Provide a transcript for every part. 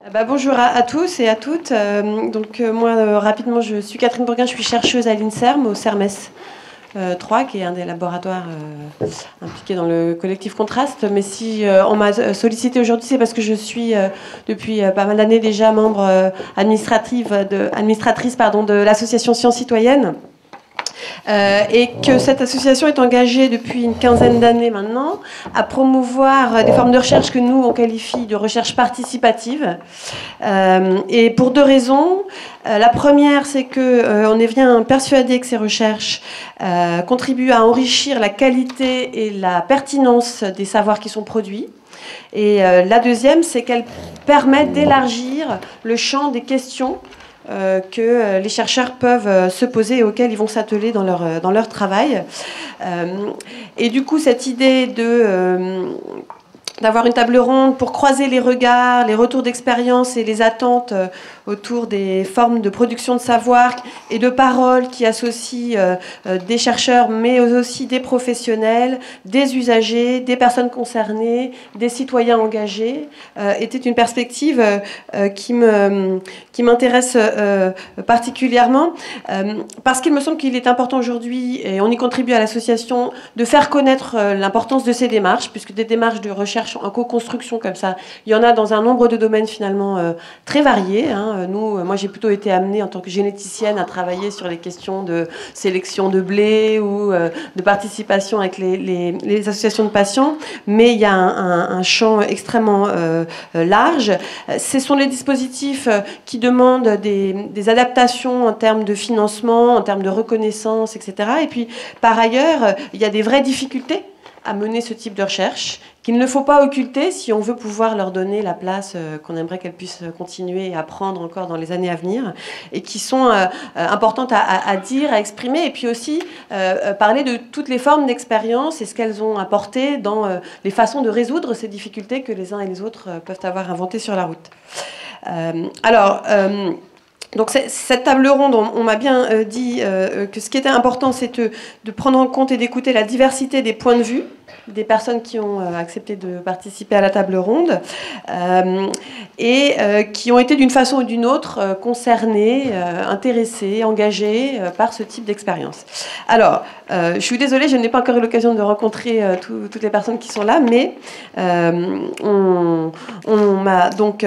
Bonjour à tous et à toutes. Moi, rapidement, je suis Catherine Bourguin, je suis chercheuse à l'INSERM, au CERMES 3, qui est un des laboratoires impliqués dans le collectif Contraste. Mais si on m'a sollicité aujourd'hui, c'est parce que je suis, depuis pas mal d'années déjà, membre administratrice de l'association Sciences Citoyennes. Et que cette association est engagée depuis une quinzaine d'années maintenant à promouvoir des formes de recherche que nous, on qualifie de recherche participative. Et pour deux raisons. La première, c'est qu'on est bien persuadé que ces recherches contribuent à enrichir la qualité et la pertinence des savoirs qui sont produits. Et la deuxième, c'est qu'elles permettent d'élargir le champ des questions que les chercheurs peuvent se poser et auxquels ils vont s'atteler dans leur travail. Et du coup, cette idée d'avoir une table ronde pour croiser les regards, les retours d'expérience et les attentes autour des formes de production de savoir et de parole qui associent des chercheurs, mais aussi des professionnels, des usagers, des personnes concernées, des citoyens engagés, était une perspective qui m'intéresse particulièrement, parce qu'il me semble qu'il est important aujourd'hui, et on y contribue à l'association, de faire connaître l'importance de ces démarches, puisque des démarches de recherche en co-construction comme ça, il y en a dans un nombre de domaines finalement très variés. Moi j'ai plutôt été amenée en tant que généticienne à travailler sur les questions de sélection de blé ou de participation avec les associations de patients, mais il y a un champ extrêmement large. Ce sont les dispositifs qui demandent des adaptations en termes de financement, en termes de reconnaissance, etc. Et puis par ailleurs, il y a des vraies difficultés à mener ce type de recherche, qu'il ne faut pas occulter si on veut pouvoir leur donner la place qu'on aimerait qu'elles puissent continuer à prendre encore dans les années à venir, et qui sont importantes à dire, à exprimer, et puis aussi parler de toutes les formes d'expérience et ce qu'elles ont apporté dans les façons de résoudre ces difficultés que les uns et les autres peuvent avoir inventées sur la route. Donc cette table ronde, on m'a bien dit que ce qui était important, c'est de prendre en compte et d'écouter la diversité des points de vue des personnes qui ont accepté de participer à la table ronde et qui ont été d'une façon ou d'une autre concernées, intéressées, engagées par ce type d'expérience. Alors, je suis désolée, je n'ai pas encore eu l'occasion de rencontrer toutes les personnes qui sont là, mais on m'a donc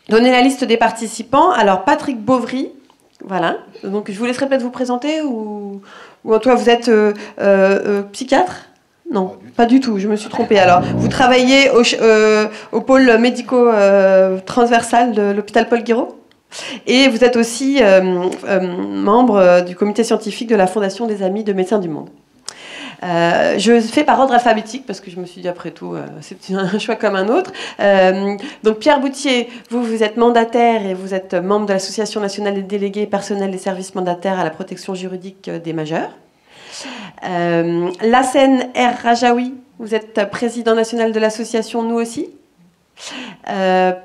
donné la liste des participants. Alors, Patrick Bauvry, voilà. Donc, je vous laisserai peut-être vous présenter, ou toi, vous êtes psychiatre ? Non, pas du tout, je me suis trompée. Alors, vous travaillez au pôle médico-transversal de l'hôpital Paul Guiraud, et vous êtes aussi membre du comité scientifique de la Fondation des Amis de Médecins du Monde. Je fais par ordre alphabétique parce que je me suis dit, après tout, c'est un choix comme un autre. Donc Pierre Boutier, vous êtes mandataire et vous êtes membre de l'Association nationale des délégués personnels des services mandataires à la protection juridique des majeurs. Lassen R. Rajaoui, vous êtes président national de l'association Nous aussi.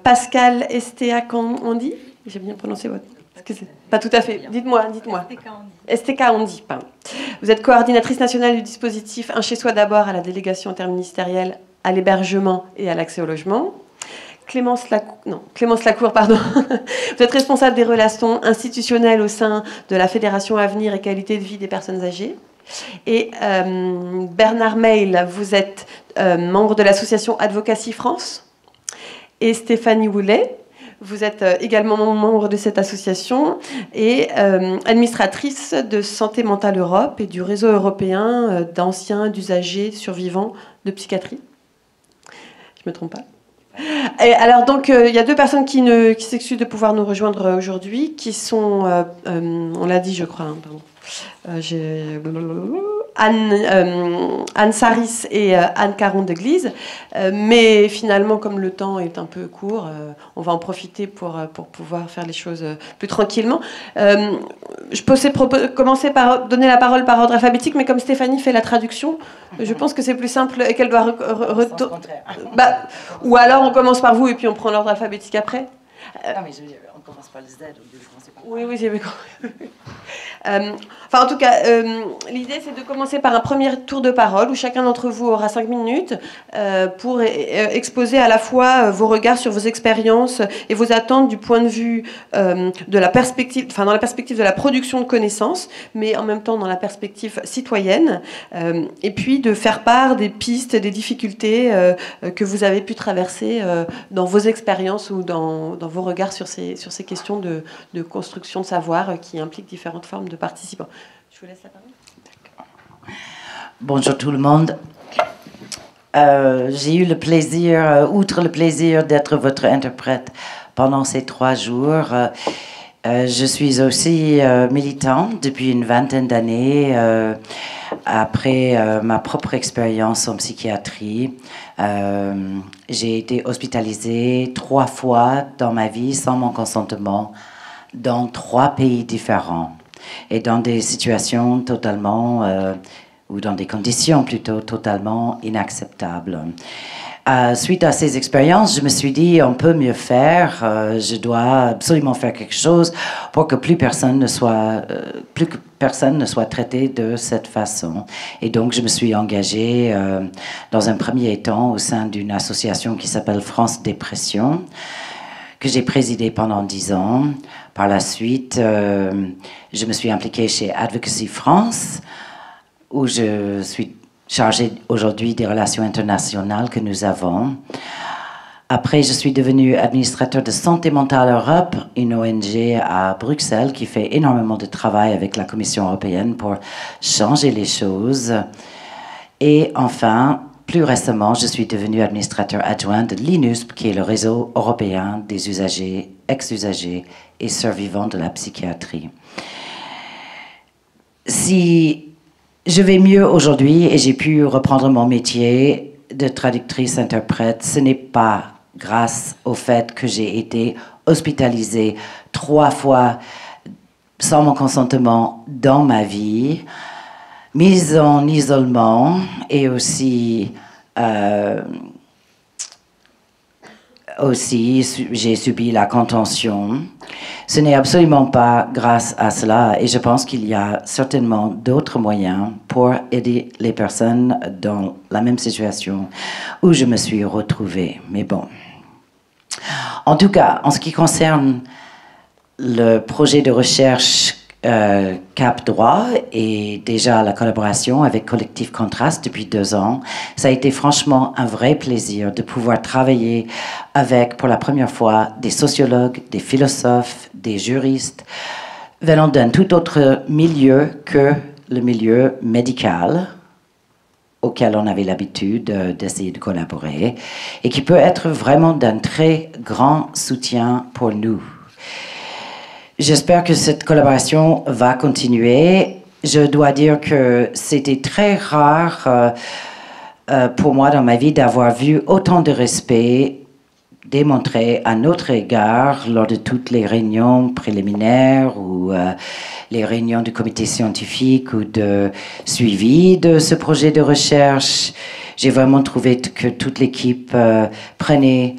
Pascal Estea Kandi, j'ai bien prononcé votre... Pas tout à fait. Dites-moi. STK Andy, pardon. Vous êtes coordinatrice nationale du dispositif Un chez soi d'abord à la délégation interministérielle à l'hébergement et à l'accès au logement. Clémence Lacour, pardon. Vous êtes responsable des relations institutionnelles au sein de la Fédération Avenir et Qualité de vie des personnes âgées. Et Bernard Meil, vous êtes membre de l'association Advocacy France. Et Stéphanie Woulet, vous êtes également membre de cette association et administratrice de Santé Mentale Europe et du réseau européen d'anciens, d'usagers, survivants de psychiatrie. Je ne me trompe pas. Et alors, donc, il y a deux personnes qui s'excusent de pouvoir nous rejoindre aujourd'hui, qui sont, on l'a dit, je crois, pardon. Anne Saris et Anne Caron de Glise, mais finalement, comme le temps est un peu court, on va en profiter pour pouvoir faire les choses plus tranquillement. Je pensais commencer par donner la parole par ordre alphabétique, mais comme Stéphanie fait la traduction, je pense que c'est plus simple et qu'elle doit retourner. Ou alors on commence par vous et puis on prend l'ordre alphabétique après. Non, mais on commence par le Z, au lieu de commencer par... Oui, oui, j'ai bien compris. Enfin, en tout cas, l'idée, c'est de commencer par un premier tour de parole où chacun d'entre vous aura 5 minutes pour exposer à la fois vos regards sur vos expériences et vos attentes du point de vue de la perspective, enfin, dans la perspective de la production de connaissances, mais en même temps dans la perspective citoyenne, et puis de faire part des pistes, des difficultés que vous avez pu traverser dans vos expériences ou dans vos regards sur ces questions de construction de savoir qui impliquent différentes formes de participants. Je vous laisse la parole. Bonjour tout le monde. J'ai eu le plaisir, outre le plaisir d'être votre interprète pendant ces 3 jours, je suis aussi militant depuis une vingtaine d'années. Après ma propre expérience en psychiatrie, j'ai été hospitalisée 3 fois dans ma vie sans mon consentement dans 3 pays différents et dans des situations totalement, ou dans des conditions plutôt totalement inacceptables. Suite à ces expériences, je me suis dit, on peut mieux faire, je dois absolument faire quelque chose pour que plus personne ne soit traité de cette façon. Et donc, je me suis engagée dans un premier temps au sein d'une association qui s'appelle France Dépression, que j'ai présidée pendant 10 ans. Par la suite, je me suis impliquée chez Advocacy France, où je suis chargée aujourd'hui des relations internationales que nous avons. Après, je suis devenue administrateur de Santé Mentale Europe, une ONG à Bruxelles qui fait énormément de travail avec la Commission européenne pour changer les choses. Et enfin, plus récemment, je suis devenue administrateur adjoint de l'INUSP, qui est le réseau européen des usagers, ex-usagers et survivants de la psychiatrie. Si je vais mieux aujourd'hui et j'ai pu reprendre mon métier de traductrice-interprète, ce n'est pas grâce au fait que j'ai été hospitalisée 3 fois sans mon consentement dans ma vie, mise en isolement et aussi j'ai subi la contention. Ce n'est absolument pas grâce à cela et je pense qu'il y a certainement d'autres moyens pour aider les personnes dans la même situation où je me suis retrouvée. Mais bon. En tout cas, en ce qui concerne le projet de recherche Cap Droit et déjà la collaboration avec Collectif Contraste depuis 2 ans, ça a été franchement un vrai plaisir de pouvoir travailler avec, pour la première fois, des sociologues, des philosophes, des juristes, venant d'un tout autre milieu que le milieu médical auquel on avait l'habitude d'essayer de collaborer et qui peut être vraiment d'un très grand soutien pour nous. J'espère que cette collaboration va continuer. Je dois dire que c'était très rare pour moi dans ma vie d'avoir vu autant de respect démontré à notre égard lors de toutes les réunions préliminaires ou les réunions du comité scientifique ou de suivi de ce projet de recherche. J'ai vraiment trouvé que toute l'équipe prenait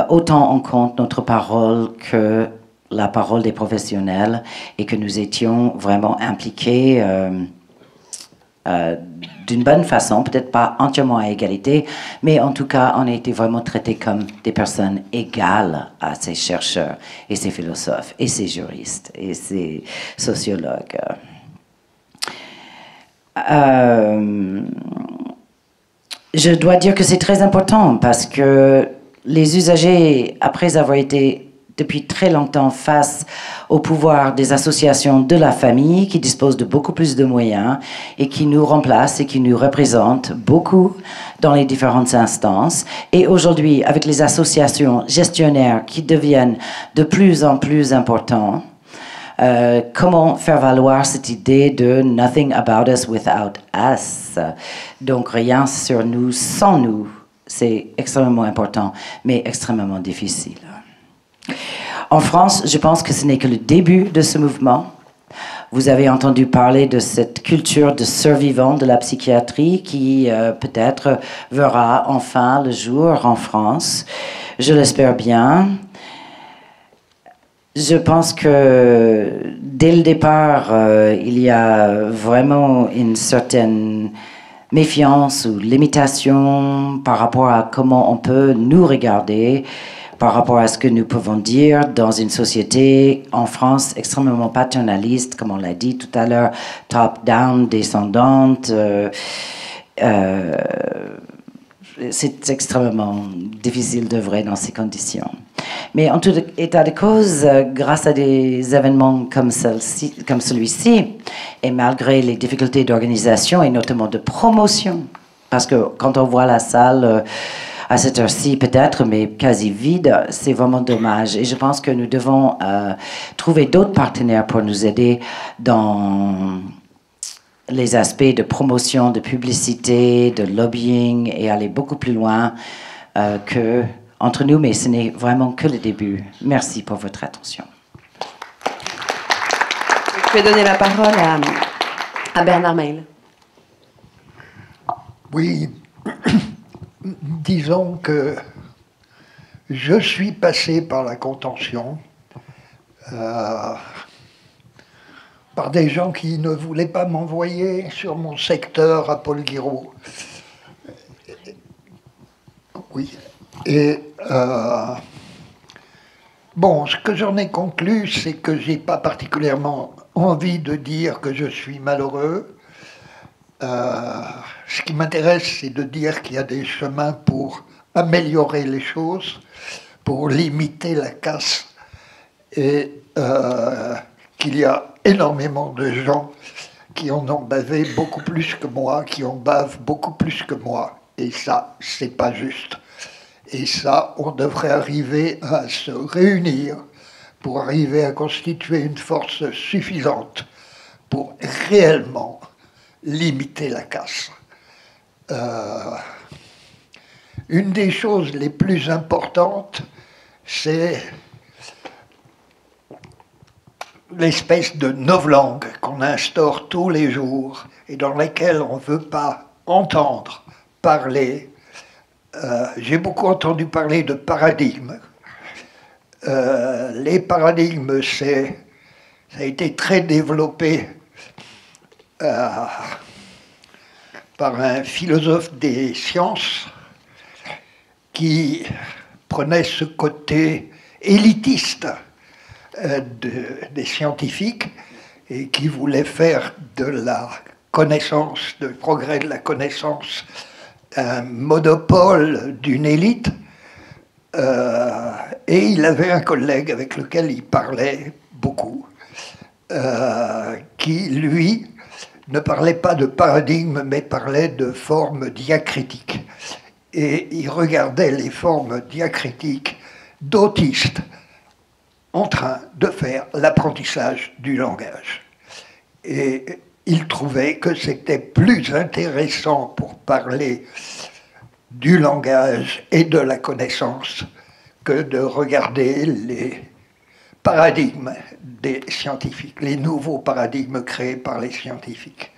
autant en compte notre parole que la parole des professionnels et que nous étions vraiment impliqués d'une bonne façon, peut-être pas entièrement à égalité, mais en tout cas, on a été vraiment traités comme des personnes égales à ces chercheurs et ces philosophes et ces juristes et ces sociologues. Je dois dire que c'est très important parce que les usagers, après avoir été depuis très longtemps face au pouvoir des associations de la famille qui disposent de beaucoup plus de moyens et qui nous remplacent et qui nous représentent beaucoup dans les différentes instances. Et aujourd'hui, avec les associations gestionnaires qui deviennent de plus en plus importantes, comment faire valoir cette idée de nothing about us without us? Donc rien sur nous sans nous, c'est extrêmement important, mais extrêmement difficile. En France, je pense que ce n'est que le début de ce mouvement. Vous avez entendu parler de cette culture de survivants de la psychiatrie qui peut-être verra enfin le jour en France. Je l'espère bien. Je pense que dès le départ, il y a vraiment une certaine méfiance ou limitation par rapport à comment on peut nous regarder, par rapport à ce que nous pouvons dire dans une société en France extrêmement paternaliste, comme on l'a dit tout à l'heure, top-down, descendante. C'est extrêmement difficile d'œuvrer dans ces conditions. Mais en tout état de cause, grâce à des événements comme celui-ci, et malgré les difficultés d'organisation et notamment de promotion, parce que quand on voit la salle à cette heure-ci peut-être, mais quasi vide, c'est vraiment dommage. Et je pense que nous devons trouver d'autres partenaires pour nous aider dans les aspects de promotion, de publicité, de lobbying et aller beaucoup plus loin que entre nous, mais ce n'est vraiment que le début. Merci pour votre attention. Je vais donner la parole à Bernard Meil. Oui, disons que je suis passé par la contention par des gens qui ne voulaient pas m'envoyer sur mon secteur à Paul Guiraud. Oui. Et bon, ce que j'en ai conclu, c'est que j'ai pas particulièrement envie de dire que je suis malheureux. Ce qui m'intéresse, c'est de dire qu'il y a des chemins pour améliorer les choses, pour limiter la casse, et qu'il y a énormément de gens qui en ont bavé beaucoup plus que moi, qui en bavent beaucoup plus que moi. Et ça, c'est pas juste. Et ça, on devrait arriver à se réunir pour arriver à constituer une force suffisante pour réellement limiter la casse. Une des choses les plus importantes, c'est l'espèce de novlangue qu'on instaure tous les jours et dans laquelle on ne veut pas entendre parler. J'ai beaucoup entendu parler de paradigmes. Les paradigmes, ça a été très développé par un philosophe des sciences qui prenait ce côté élitiste des scientifiques et qui voulait faire de la connaissance, du progrès de la connaissance, un monopole d'une élite. Et il avait un collègue avec lequel il parlait beaucoup, qui, lui, ne parlait pas de paradigme, mais parlait de formes diacritiques. Et il regardait les formes diacritiques d'autistes en train de faire l'apprentissage du langage. Et il trouvait que c'était plus intéressant pour parler du langage et de la connaissance que de regarder les paradigmes des scientifiques, les nouveaux paradigmes créés par les scientifiques.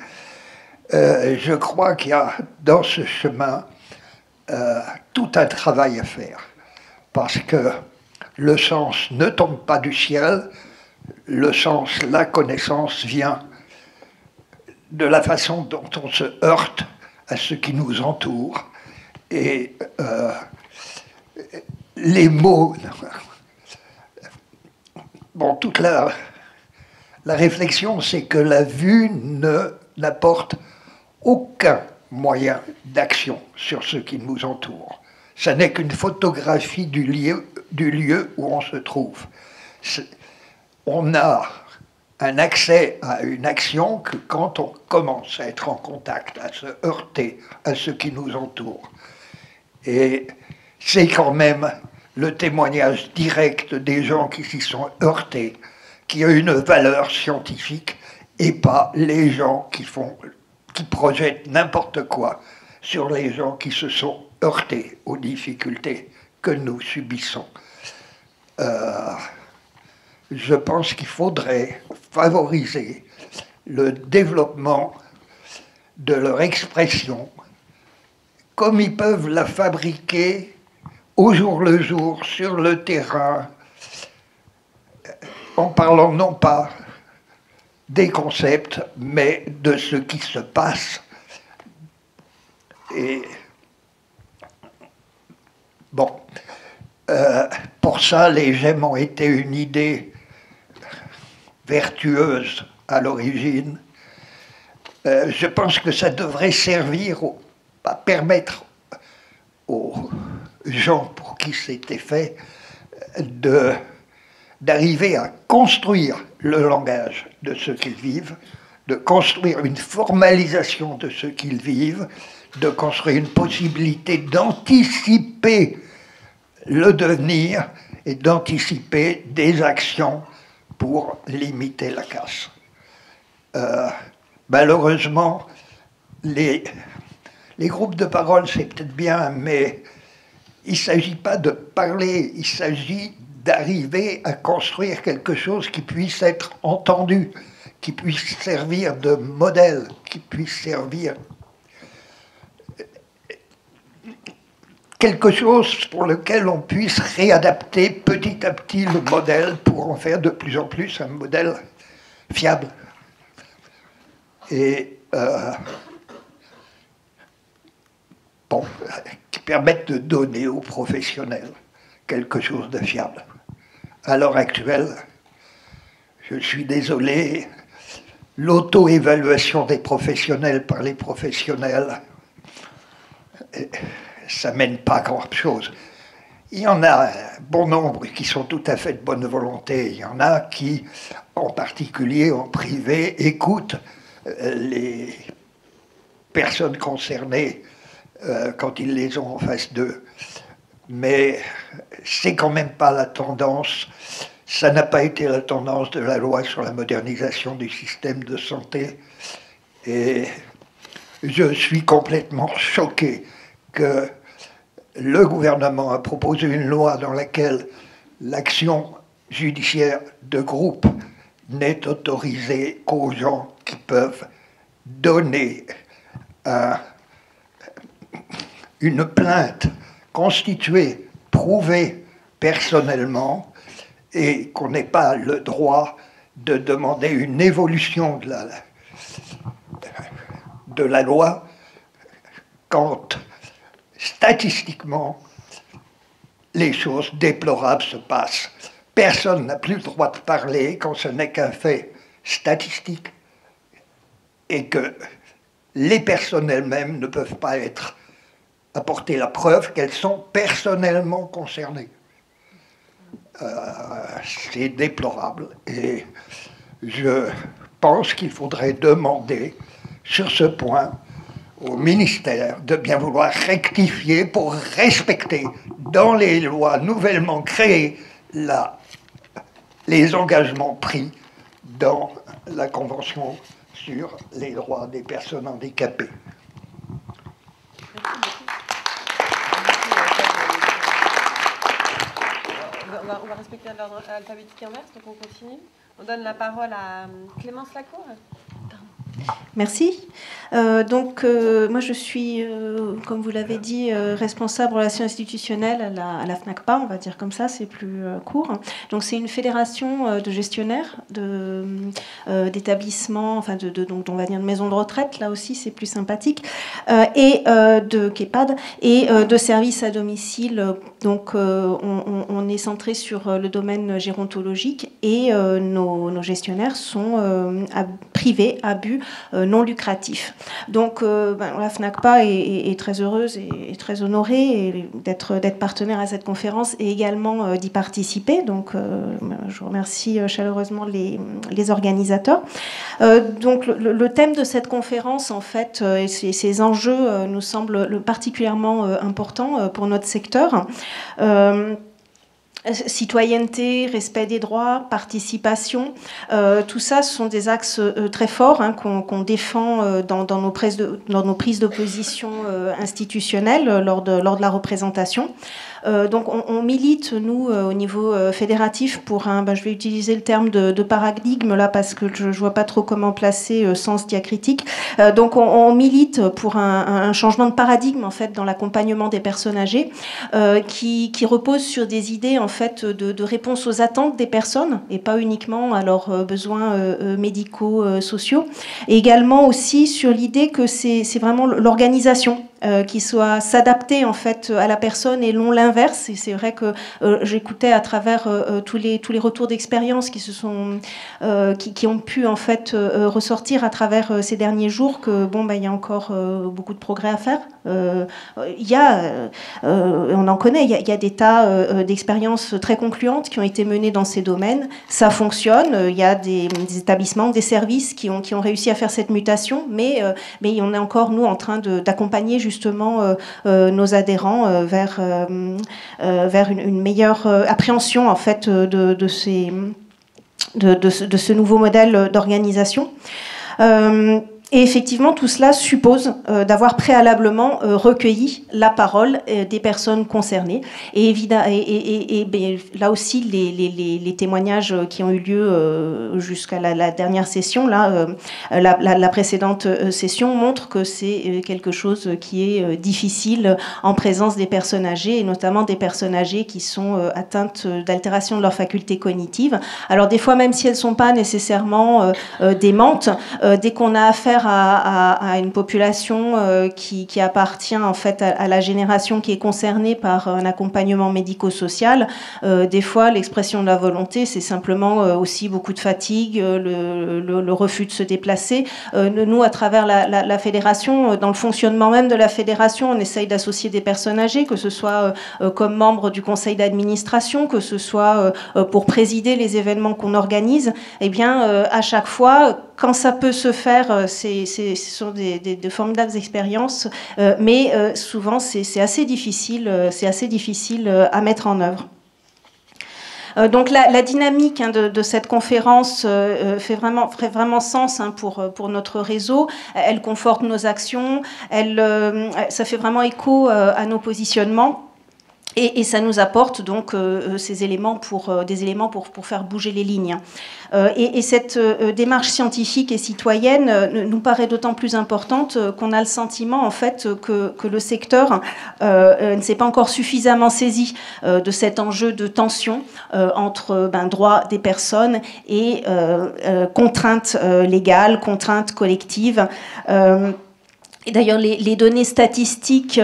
Je crois qu'il y a dans ce chemin tout un travail à faire, parce que le sens ne tombe pas du ciel, le sens, la connaissance vient de la façon dont on se heurte à ce qui nous entoure. Et les mots... Bon, toute la réflexion, c'est que la vue n'apporte aucun moyen d'action sur ce qui nous entoure. Ça n'est qu'une photographie du lieu où on se trouve. On a un accès à une action que quand on commence à être en contact, à se heurter à ce qui nous entoure. Et c'est quand même le témoignage direct des gens qui s'y sont heurtés qui a une valeur scientifique, et pas les gens qui projettent n'importe quoi sur les gens qui se sont heurtés aux difficultés que nous subissons. Je pense qu'il faudrait favoriser le développement de leur expression comme ils peuvent la fabriquer au jour le jour, sur le terrain, en parlant non pas des concepts, mais de ce qui se passe. Et bon, pour ça, les gemmes ont été une idée vertueuse à l'origine. Je pense que ça devrait servir à permettre aux gens pour qui c'était fait d'arriver à construire le langage de ce qu'ils vivent, de construire une formalisation de ce qu'ils vivent, de construire une possibilité d'anticiper le devenir et d'anticiper des actions pour limiter la casse. Malheureusement, les groupes de parole, c'est peut-être bien, mais il ne s'agit pas de parler, il s'agit d'arriver à construire quelque chose qui puisse être entendu, qui puisse servir de modèle, qui puisse servir quelque chose pour lequel on puisse réadapter petit à petit le modèle pour en faire de plus en plus un modèle fiable. Et bon, qui permette de donner aux professionnels quelque chose de fiable. À l'heure actuelle, je suis désolé, l'auto-évaluation des professionnels par les professionnels, ça mène pas à grand-chose. Il y en a un bon nombre qui sont tout à fait de bonne volonté. Il y en a qui, en particulier en privé, écoutent les personnes concernées quand ils les ont en face d'eux. Mais c'est quand même pas la tendance. Ça n'a pas été la tendance de la loi sur la modernisation du système de santé. Et je suis complètement choqué que le gouvernement a proposé une loi dans laquelle l'action judiciaire de groupe n'est autorisée qu'aux gens qui peuvent donner une plainte constituée, prouvée personnellement, et qu'on n'ait pas le droit de demander une évolution de la loi quand statistiquement les choses déplorables se passent. Personne n'a plus le droit de parler quand ce n'est qu'un fait statistique et que les personnes elles-mêmes ne peuvent pas apporter la preuve qu'elles sont personnellement concernées. C'est déplorable et je pense qu'il faudrait demander sur ce point au ministère de bien vouloir rectifier pour respecter dans les lois nouvellement créées les engagements pris dans la Convention sur les droits des personnes handicapées. On va respecter l'ordre alphabétique inverse, donc on continue. On donne la parole à Clémence Lacour. Merci. Moi, je suis, comme vous l'avez dit, responsable relations institutionnelles à la FNACPA, on va dire comme ça, c'est plus court. Donc, c'est une fédération de gestionnaires d'établissements, enfin, donc, on va dire de maisons de retraite, là aussi, c'est plus sympathique, et de KEPAD, et de services à domicile. Donc, on est centré sur le domaine gérontologique, et nos gestionnaires sont privés, à but non lucratif. Donc la FNACPA est très heureuse et très honorée d'être partenaire à cette conférence et également d'y participer. Donc je remercie chaleureusement les organisateurs. Donc le thème de cette conférence, en fait, et ces enjeux nous semblent particulièrement importants pour notre secteur. Citoyenneté, respect des droits, participation, tout ça, ce sont des axes très forts qu'on défend dans nos prises d'opposition institutionnelles lors de la représentation. Donc on milite, nous, au niveau fédératif, pour je vais utiliser le terme de paradigme là, parce que je ne vois pas trop comment placer sens diacritique. Donc on milite pour un changement de paradigme en fait, dans l'accompagnement des personnes âgées, qui repose sur des idées en fait, de réponse aux attentes des personnes, et pas uniquement à leurs besoins médicaux, sociaux. Et également aussi sur l'idée que c'est vraiment l'organisation qui soit s'adapter en fait à la personne et non l'inverse. Et c'est vrai que j'écoutais à travers tous les retours d'expérience qui ont pu en fait ressortir à travers ces derniers jours que il y a encore beaucoup de progrès à faire. On en connaît, il y a des tas d'expériences très concluantes qui ont été menées dans ces domaines. Ça fonctionne. Il y a des établissements, des services qui ont réussi à faire cette mutation, mais on est encore nous en train d'accompagner justement nos adhérents vers une meilleure appréhension en fait de ce nouveau modèle d'organisation. Et effectivement, tout cela suppose d'avoir préalablement recueilli la parole des personnes concernées. Et là aussi, les témoignages qui ont eu lieu jusqu'à la dernière session, là, la précédente session, montrent que c'est quelque chose qui est difficile en présence des personnes âgées, et notamment des personnes âgées qui sont atteintes d'altération de leurs facultés cognitives. Alors des fois, même si elles ne sont pas nécessairement démentes, dès qu'on a affaire à une population qui appartient en fait à la génération qui est concernée par un accompagnement médico-social, des fois l'expression de la volonté c'est simplement aussi beaucoup de fatigue, le refus de se déplacer. Nous, à travers la fédération, dans le fonctionnement même de la fédération, on essaye d'associer des personnes âgées, que ce soit comme membre du conseil d'administration, que ce soit pour présider les événements qu'on organise. Eh bien, à chaque fois, quand ça peut se faire, ce sont de formidables expériences, mais souvent c'est assez difficile à mettre en œuvre. Donc la dynamique de cette conférence fait vraiment sens pour notre réseau. Elle conforte nos actions, ça fait vraiment écho à nos positionnements. Et ça nous apporte donc des éléments pour faire bouger les lignes. Et cette démarche scientifique et citoyenne nous paraît d'autant plus importante qu'on a le sentiment en fait que le secteur ne s'est pas encore suffisamment saisi de cet enjeu de tension entre droits des personnes et contraintes légales, contraintes collectives. Et d'ailleurs, les données statistiques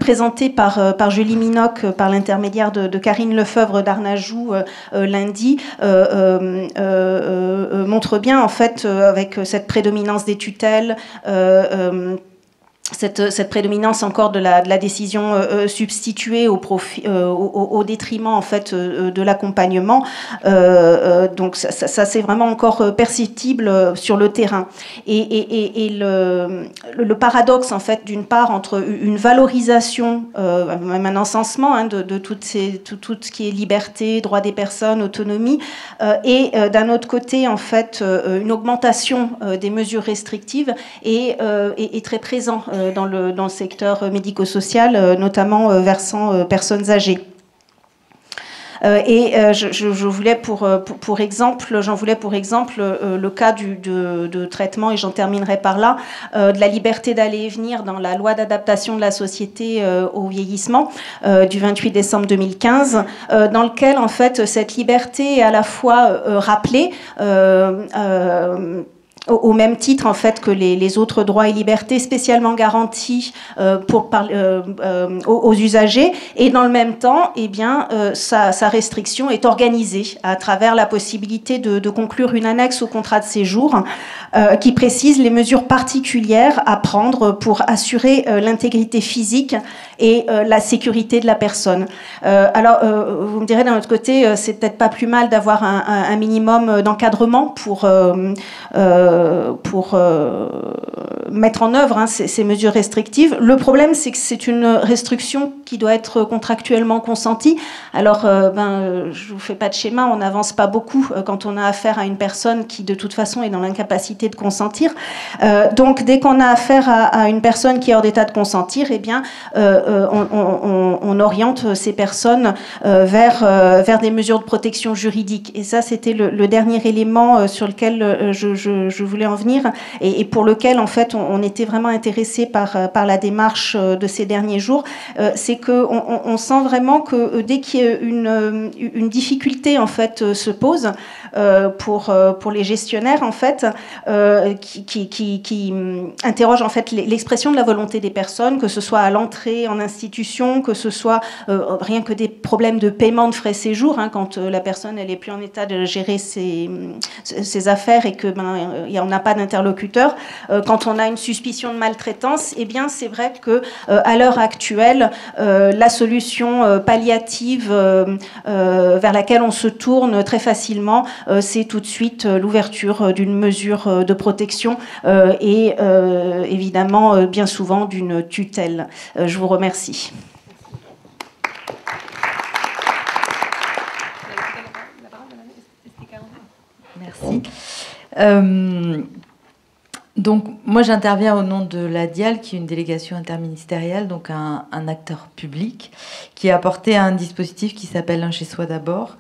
présentées par Julie Minoc, par l'intermédiaire de Karine Lefebvre d'Arnajou lundi, montrent bien, en fait, avec cette prédominance des tutelles, cette prédominance encore de la décision substituée au détriment en fait de l'accompagnement. Donc ça c'est vraiment encore perceptible sur le terrain. Et le paradoxe en fait d'une part entre une valorisation, même un encensement de tout ce qui est liberté, droit des personnes, autonomie, et d'un autre côté en fait une augmentation des mesures restrictives est très présent dans le secteur médico-social, notamment versant personnes âgées. Je voulais pour exemple le cas de traitement, et j'en terminerai par là, de la liberté d'aller et venir dans la loi d'adaptation de la société au vieillissement du 28 décembre 2015, dans lequel en fait cette liberté est à la fois rappelée au même titre en fait que les autres droits et libertés spécialement garantis aux usagers, et dans le même temps, eh bien, sa restriction est organisée à travers la possibilité de conclure une annexe au contrat de séjour qui précise les mesures particulières à prendre pour assurer l'intégrité physique et la sécurité de la personne. Alors, vous me direz d'un autre côté, c'est peut-être pas plus mal d'avoir un minimum d'encadrement pour mettre en œuvre ces mesures restrictives. Le problème, c'est que c'est une restriction qui doit être contractuellement consentie. Alors, je vous fais pas de schéma, on n'avance pas beaucoup quand on a affaire à une personne qui, de toute façon, est dans l'incapacité de consentir. Donc, dès qu'on a affaire à une personne qui est hors d'état de consentir, eh bien, on oriente ces personnes vers des mesures de protection juridique. Et ça, c'était le dernier élément sur lequel je voulais en venir et pour lequel, en fait, on était vraiment intéressé par la démarche de ces derniers jours. C'est qu'on sent vraiment que dès qu'il y a une difficulté, en fait, se pose pour les gestionnaires, en fait, qui interrogent, en fait, l'expression de la volonté des personnes, que ce soit à l'entrée en institution, que ce soit rien que des problèmes de paiement de frais séjour, quand la personne elle est plus en état de gérer ses affaires et que on n'a pas d'interlocuteur. Quand on a une suspicion de maltraitance, eh bien c'est vrai que à l'heure actuelle, la solution palliative vers laquelle on se tourne très facilement, c'est tout de suite l'ouverture d'une mesure de protection et évidemment bien souvent d'une tutelle. Je vous remercie. Merci. Donc, moi, j'interviens au nom de l'ADIAL, qui est une délégation interministérielle, donc un acteur public, qui a apporté un dispositif qui s'appelle Un chez soi d'abord,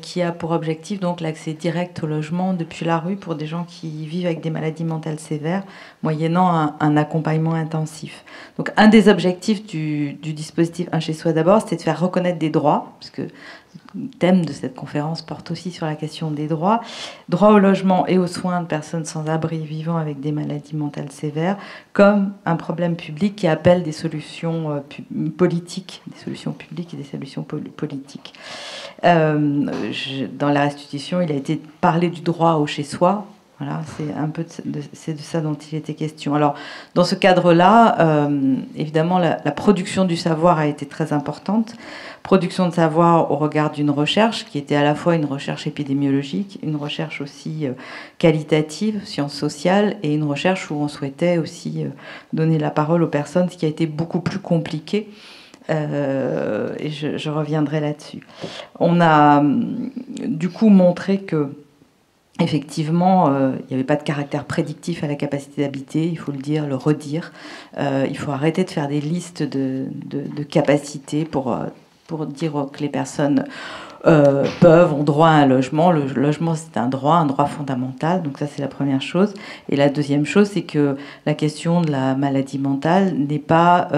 qui a pour objectif donc l'accès direct au logement depuis la rue pour des gens qui vivent avec des maladies mentales sévères, moyennant un accompagnement intensif. Donc, un des objectifs du dispositif Un chez soi d'abord, c'était de faire reconnaître des droits, parce que le thème de cette conférence porte aussi sur la question des droits au logement et aux soins de personnes sans abri vivant avec des maladies mentales sévères, comme un problème public qui appelle des solutions politiques, des solutions publiques et des solutions politiques. Dans la restitution, il a été parlé du droit au chez-soi. Voilà, c'est de ça dont il était question. Alors, dans ce cadre-là, évidemment, la production du savoir a été très importante. Production de savoir au regard d'une recherche qui était à la fois une recherche épidémiologique, une recherche aussi qualitative, sciences sociales, et une recherche où on souhaitait aussi donner la parole aux personnes, ce qui a été beaucoup plus compliqué. Et je reviendrai là-dessus. On a du coup montré que effectivement, il n'y avait pas de caractère prédictif à la capacité d'habiter, il faut le dire, le redire. Il faut arrêter de faire des listes de capacités pour dire que les personnes ont droit à un logement. Le logement, c'est un droit fondamental. Donc ça, c'est la première chose. Et la deuxième chose, c'est que la question de la maladie mentale n'est pas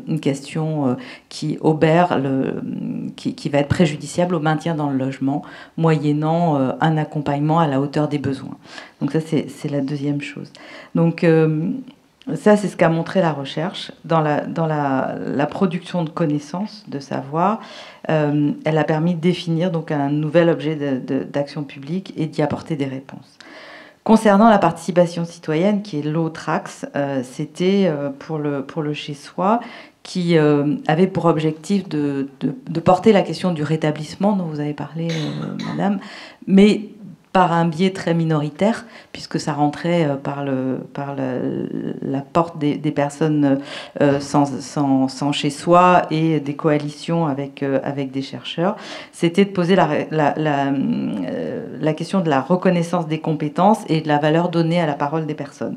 une question qui obère, qui va être préjudiciable au maintien dans le logement, moyennant un accompagnement à la hauteur des besoins. Donc ça, c'est la deuxième chose. Donc ça, c'est ce qu'a montré la recherche. Dans la production de connaissances, de savoir, elle a permis de définir donc un nouvel objet d'action publique et d'y apporter des réponses. Concernant la participation citoyenne, qui est l'autre axe, c'était pour le chez-soi, qui avait pour objectif de porter la question du rétablissement dont vous avez parlé, madame, mais par un biais très minoritaire, puisque ça rentrait par la porte des personnes sans chez soi et des coalitions avec des chercheurs. C'était de poser la question de la reconnaissance des compétences et de la valeur donnée à la parole des personnes.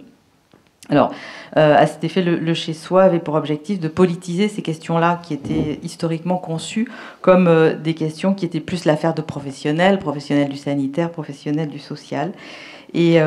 Alors, à cet effet, le chez-soi avait pour objectif de politiser ces questions-là qui étaient historiquement conçues comme des questions qui étaient plus l'affaire de professionnels du sanitaire, professionnels du social. Et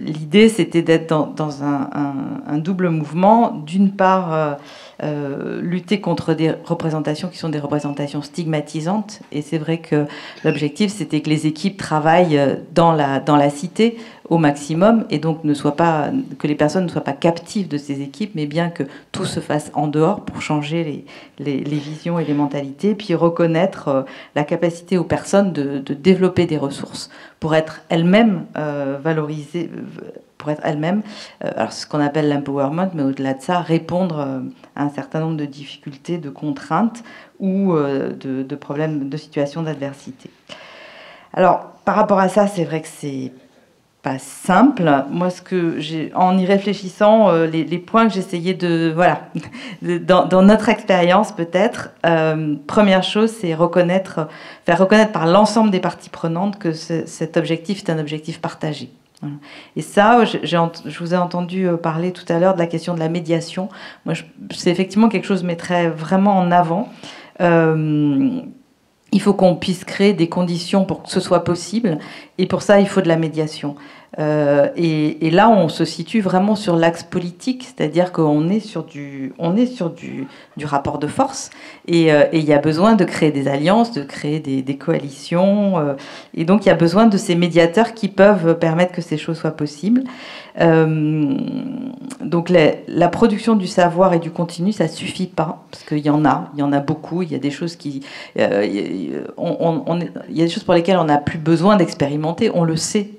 l'idée, c'était d'être dans un double mouvement. D'une part, lutter contre des représentations qui sont des représentations stigmatisantes. Et c'est vrai que l'objectif, c'était que les équipes travaillent dans la cité au maximum, et donc que les personnes ne soient pas captives de ces équipes, mais bien que tout se fasse en dehors pour changer les visions et les mentalités, puis reconnaître la capacité aux personnes de développer des ressources pour être elles-mêmes valorisées, pour être elles-mêmes, alors ce qu'on appelle l'empowerment, mais au-delà de ça, répondre à un certain nombre de difficultés, de contraintes ou de problèmes, de situations d'adversité. Alors, par rapport à ça, c'est vrai que c'est pas simple. Moi, en y réfléchissant, les points que j'essayais dans notre expérience peut-être, première chose, c'est faire reconnaître par l'ensemble des parties prenantes que cet objectif est un objectif partagé. Voilà. Et ça, je vous ai entendu parler tout à l'heure de la question de la médiation. Moi, c'est effectivement quelque chose que je mettrais vraiment en avant. Il faut qu'on puisse créer des conditions pour que ce soit possible, et pour ça, il faut de la médiation. Et là, on se situe vraiment sur l'axe politique, c'est-à-dire qu'on est sur du rapport de force, et il y a besoin de créer des alliances, de créer des coalitions, et donc il y a besoin de ces médiateurs qui peuvent permettre que ces choses soient possibles. Donc la production du savoir et du continu, ça suffit pas, parce qu'il y en a beaucoup. Il y a des choses il y a des choses pour lesquelles on n'a plus besoin d'expérimenter, on le sait.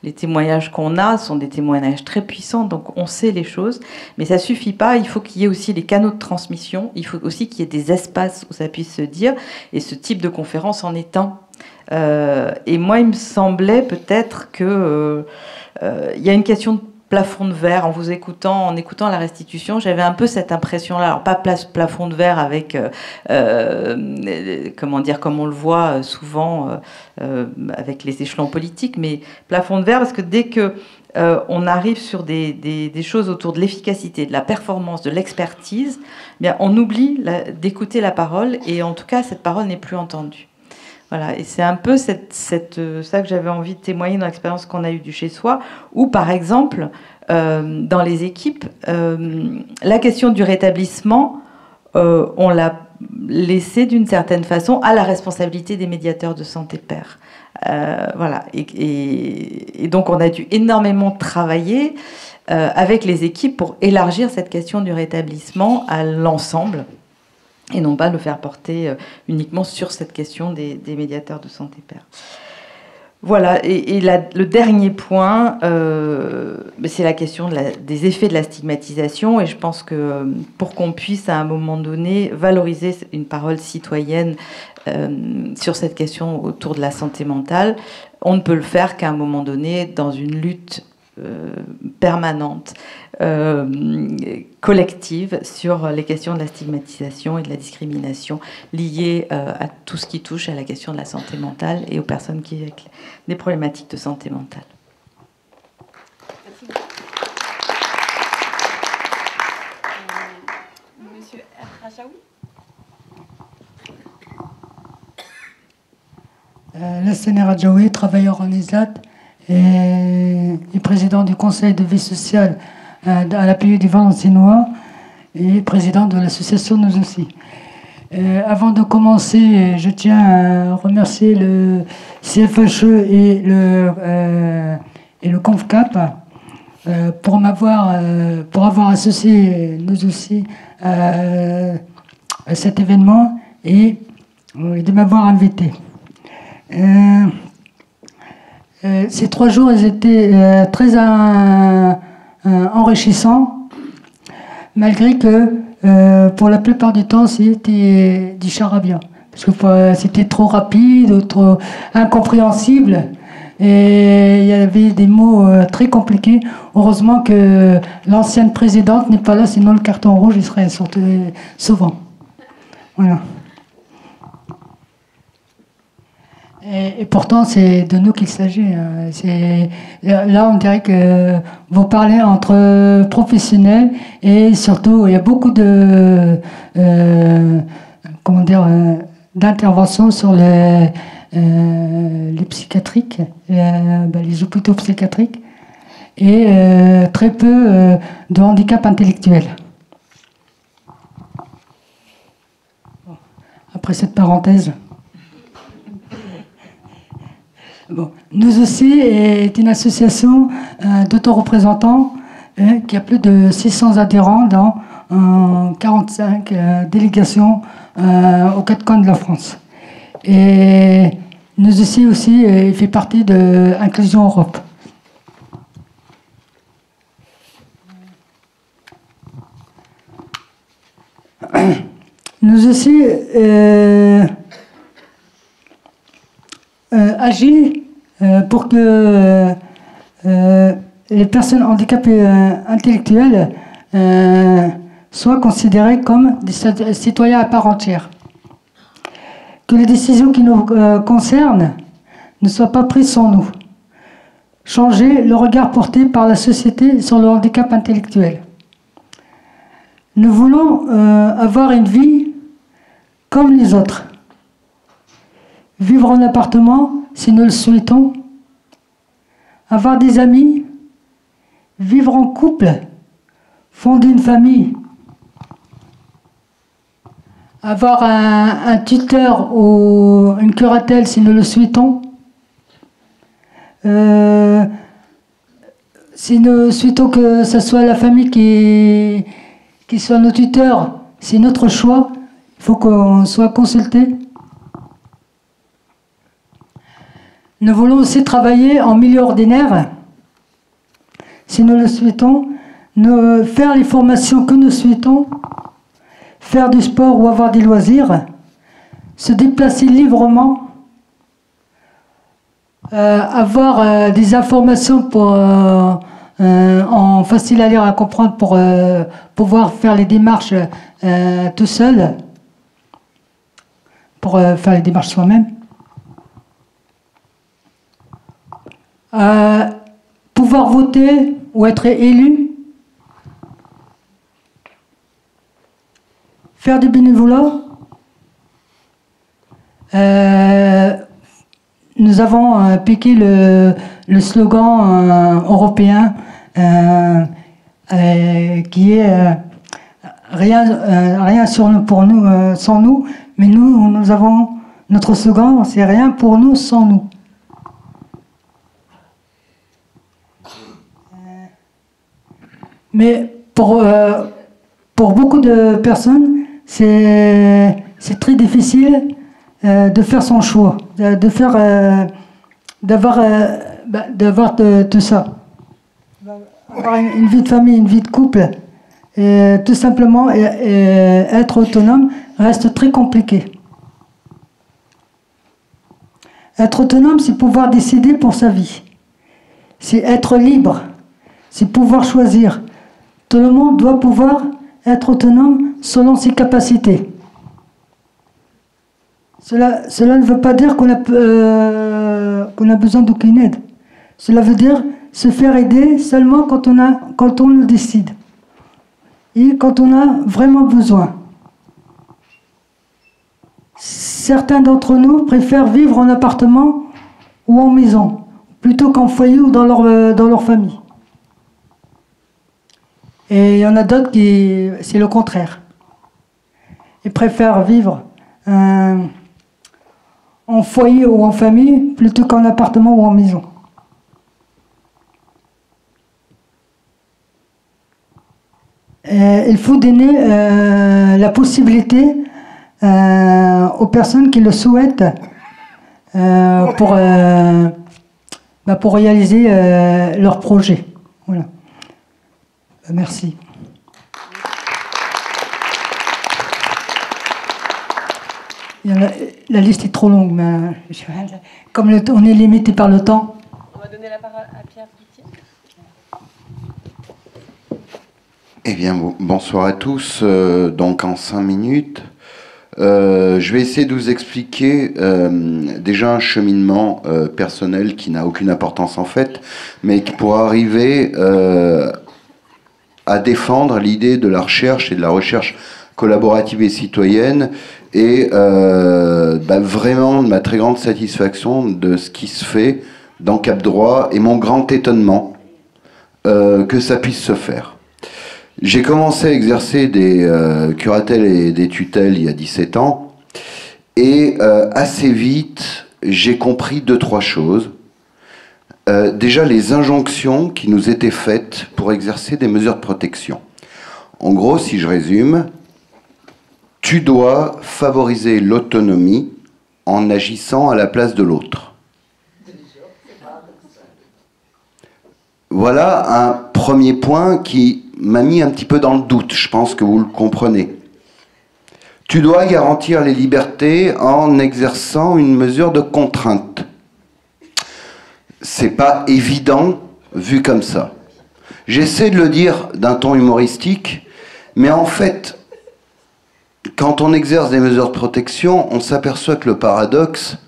Les témoignages qu'on a sont des témoignages très puissants, donc on sait les choses, mais ça suffit pas. Il faut qu'il y ait aussi les canaux de transmission, il faut aussi qu'il y ait des espaces où ça puisse se dire, et ce type de conférence en est un. Et moi, il me semblait peut-être que il y a une question de plafond de verre. En écoutant la restitution, j'avais un peu cette impression-là. Alors pas plafond de verre avec, comment dire, comme on le voit souvent avec les échelons politiques, mais plafond de verre parce que dès que on arrive sur des choses autour de l'efficacité, de la performance, de l'expertise, eh bien on oublie d'écouter la parole, et en tout cas cette parole n'est plus entendue. Voilà, et c'est un peu ça que j'avais envie de témoigner dans l'expérience qu'on a eue du chez-soi, où par exemple, dans les équipes, la question du rétablissement, on l'a laissée d'une certaine façon à la responsabilité des médiateurs de santé pairs. Voilà, et donc on a dû énormément travailler avec les équipes pour élargir cette question du rétablissement à l'ensemble, et non pas le faire porter uniquement sur cette question des médiateurs de santé pairs. Voilà, et le dernier point, c'est la question des effets de la stigmatisation, et je pense que pour qu'on puisse à un moment donné valoriser une parole citoyenne sur cette question autour de la santé mentale, on ne peut le faire qu'à un moment donné dans une lutte permanente, collective, sur les questions de la stigmatisation et de la discrimination liées à tout ce qui touche à la question de la santé mentale et aux personnes qui ont des problématiques de santé mentale. Merci. Monsieur Rachaoui. Lassana Radjaoui, travailleur en ESAT et président du conseil de vie sociale à la PU du Valenciennois et président de l'association Nous aussi. Avant de commencer, je tiens à remercier le CFHE et le CONFCAP pour avoir associé Nous aussi à cet événement et de m'avoir invité. Ces 3 jours, ils étaient très enrichissants, malgré que pour la plupart du temps, c'était du charabia. Parce que c'était trop rapide, trop incompréhensible, et il y avait des mots très compliqués. Heureusement que l'ancienne présidente n'est pas là, sinon le carton rouge, il serait sorti souvent. Voilà. Et pourtant, c'est de nous qu'il s'agit. Là, on dirait que vous parlez entre professionnels, et surtout, il y a beaucoup d'interventions sur les psychiatriques, les hôpitaux psychiatriques, et très peu de handicap intellectuel. Après cette parenthèse. Bon. Nous aussi est une association d'autoreprésentants qui a plus de 600 adhérents dans 45 délégations aux 4 coins de la France. Et nous aussi fait partie de Inclusion Europe. Nous aussi agit pour que les personnes handicapées intellectuelles soient considérées comme des citoyens à part entière. Que les décisions qui nous concernent ne soient pas prises sans nous. Changer le regard porté par la société sur le handicap intellectuel. Nous voulons avoir une vie comme les autres. Vivre en appartement, si nous le souhaitons. Avoir des amis. Vivre en couple. Fonder une famille. Avoir un tuteur ou une curatelle, si nous le souhaitons. Si nous souhaitons que ce soit la famille qui soit nos tuteurs, c'est notre choix. Il faut qu'on soit consulté. Nous voulons aussi travailler en milieu ordinaire, si nous le souhaitons, faire les formations que nous souhaitons, faire du sport ou avoir des loisirs, se déplacer librement, avoir des informations en facile à lire, à comprendre pour pouvoir faire les démarches tout seul, pour faire les démarches soi-même. Pouvoir voter ou être élu, faire du bénévolat. Nous avons piqué le slogan européen qui est rien sur nous, pour nous, sans nous, mais nous avons notre slogan, c'est rien pour nous sans nous. Mais pour beaucoup de personnes, c'est très difficile de faire son choix, d'avoir tout ça. Avoir une vie de famille, une vie de couple, et tout simplement être autonome reste très compliqué. Être autonome, c'est pouvoir décider pour sa vie. C'est être libre, c'est pouvoir choisir. Tout le monde doit pouvoir être autonome selon ses capacités. Cela ne veut pas dire qu'on a besoin d'aucune aide. Cela veut dire se faire aider seulement quand on le décide. Et quand on a vraiment besoin. Certains d'entre nous préfèrent vivre en appartement ou en maison, plutôt qu'en foyer ou dans leur famille. Et il y en a d'autres qui, c'est le contraire. Ils préfèrent vivre en foyer ou en famille plutôt qu'en appartement ou en maison. Et il faut donner la possibilité aux personnes qui le souhaitent pour réaliser leur projet. Voilà. Merci. La liste est trop longue, mais comme on est limité par le temps. On va donner la parole à Pierre Pitié. Eh bien, bonsoir à tous. Donc, en 5 minutes, je vais essayer de vous expliquer déjà un cheminement personnel qui n'a aucune importance en fait, mais qui pourra arriver à défendre l'idée de la recherche et de la recherche collaborative et citoyenne et vraiment de ma très grande satisfaction de ce qui se fait dans Cap Droit et mon grand étonnement que ça puisse se faire. J'ai commencé à exercer des curatelles et des tutelles il y a 17 ans et assez vite j'ai compris 2-3 choses. Déjà les injonctions qui nous étaient faites pour exercer des mesures de protection. En gros, si je résume, tu dois favoriser l'autonomie en agissant à la place de l'autre. Voilà un premier point qui m'a mis un petit peu dans le doute, je pense que vous le comprenez. Tu dois garantir les libertés en exerçant une mesure de contrainte. C'est pas évident vu comme ça. J'essaie de le dire d'un ton humoristique, mais en fait, quand on exerce des mesures de protection, on s'aperçoit que le paradoxe